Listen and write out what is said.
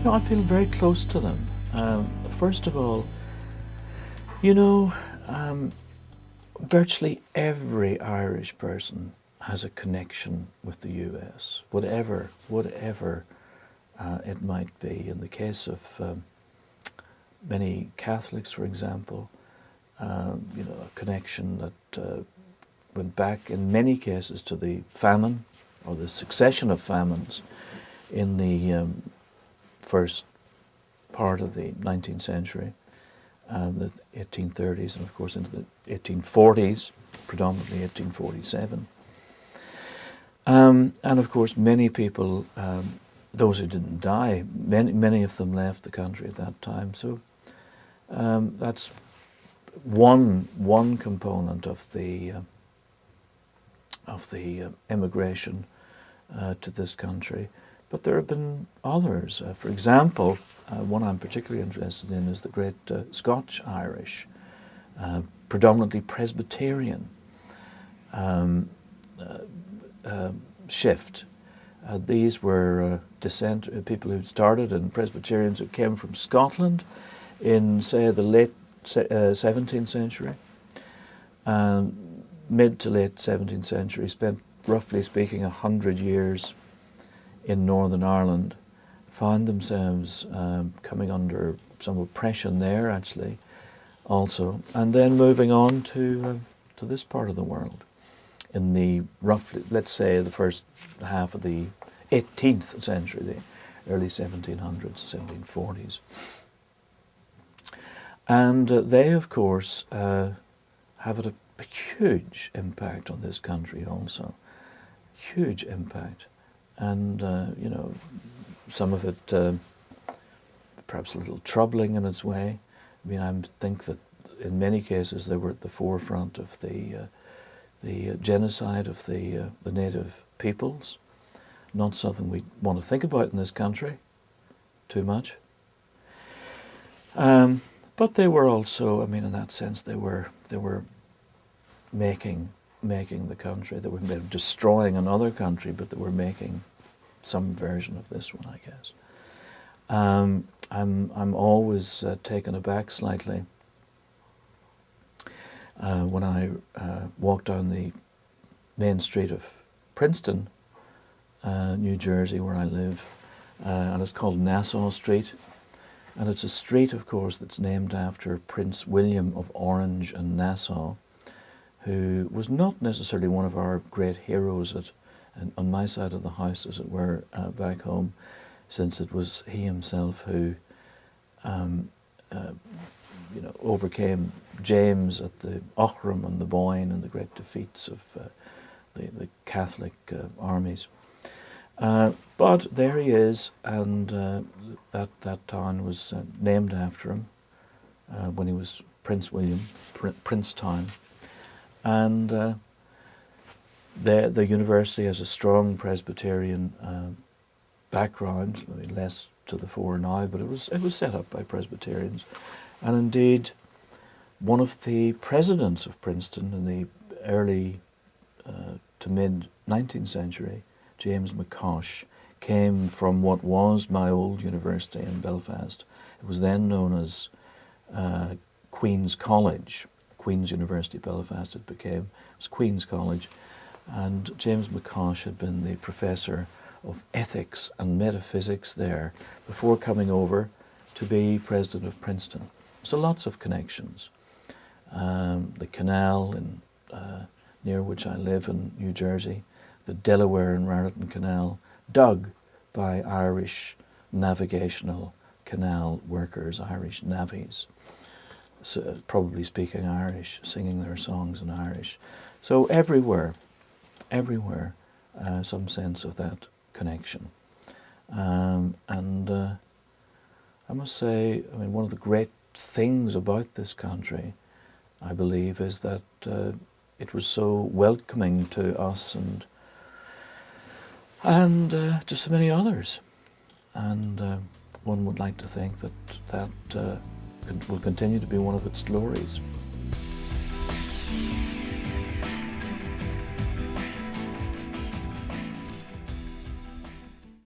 I feel very close to them. First of all, you know, virtually every Irish person has a connection with the US, whatever it might be. In the case of many Catholics, for example, a connection that went back in many cases to the famine or the succession of famines in the first part of the 19th century, the 1830s, and of course into the 1840s, predominantly 1847. And of course many people, those who didn't die, many of them left the country at that time. So that's one component of the immigration to this country. But there have been others. For example, one I'm particularly interested in is the great Scotch-Irish, predominantly Presbyterian shift. These were people who started in Presbyterians who came from Scotland in, say, the late 17th century, mid to late 17th century, spent roughly speaking 100 years in Northern Ireland, found themselves coming under some oppression there actually also, and then moving on to this part of the world in the roughly, let's say, the first half of the 18th century, the early 1700s, 1740s. And they, of course, have had a huge impact on this country also, huge impact. And, some of it perhaps a little troubling in its way. I mean, I think that in many cases they were at the forefront of the genocide of the native peoples. Not something we want to think about in this country too much. But they were also, I mean, in that sense, they were making the country. They were destroying another country, but they were making some version of this one, I guess. I'm always taken aback slightly when I walk down the main street of Princeton, New Jersey, where I live, and it's called Nassau Street. And it's a street, of course, that's named after Prince William of Orange and Nassau, who was not necessarily one of our great heroes on my side of the house, as it were, back home, since it was he himself who overcame James at the Ochram and the Boyne and the great defeats of the Catholic armies. But there he is, and that town was named after him when he was Prince William, Princetown. And the university has a strong Presbyterian background, I mean, less to the fore now, but it was set up by Presbyterians. And indeed, one of the presidents of Princeton in the early to mid 19th century, James McCosh, came from what was my old university in Belfast. It was then known as Queen's College, Queen's University Belfast it became. It was Queen's College, and James McCosh had been the professor of ethics and metaphysics there before coming over to be president of Princeton. So lots of connections. The canal near which I live in New Jersey, the Delaware and Raritan Canal, dug by Irish navigational canal workers, Irish navvies, so probably speaking Irish, singing their songs in Irish. So everywhere, some sense of that connection. And I must say, I mean, one of the great things about this country, I believe, is that it was so welcoming to us and to so many others. And one would like to think that will continue to be one of its glories.